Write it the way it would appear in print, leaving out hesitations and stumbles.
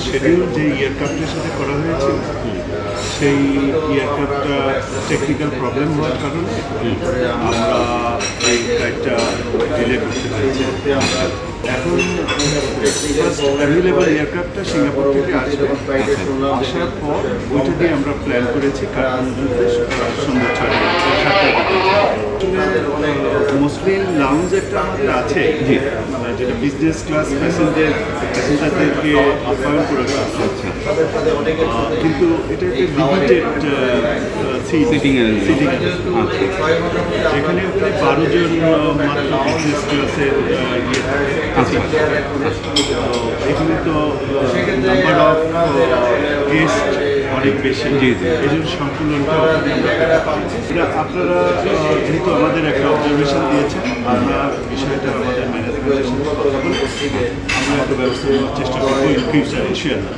Schedule যে এয়ারক্রাফটের সাথে করা হয়েছিল সেই এয়ারক্রাফটটা টেকনিক্যাল প্রবলেম হওয়ার কারণে আমরা এই ফ্লাইটটা ডিলে করতে হয়েছে। এখন অ্যাভেলেবল এয়ারক্রাফটটা সিঙ্গাপুর থেকে আসবে, আসার পর ওইটা দিয়ে আমরা প্ল্যান করেছি কাঠমান্ডুতে সন্ধ্যা 7টায়। মুসলিম লাউঞ্জ একটা আমাদের আছে যেটা বিজনেস ক্লাস প্যাসেঞ্জারদেরকে আপ্যায়ন করে রাখা হচ্ছে, কিন্তু এটা একটা লিমিটেড সিটিং এখানে 12 জন মাত্র বিজনেস ক্লাসের এখানে তো নাম্বার অফ গেস্ট অনেক বেশি, এই জন্য সংকুলনটা আপনারা যেহেতু আমাদের একটা অবজারভেশন দিয়েছেন, আমরা বিষয়টা আমাদের ম্যানেজমেন্টের সাথে কথা বলে আমরা একটা ব্যবস্থা নেওয়ার চেষ্টা করবো ইন ফিউচার ইনশাআল্লাহ।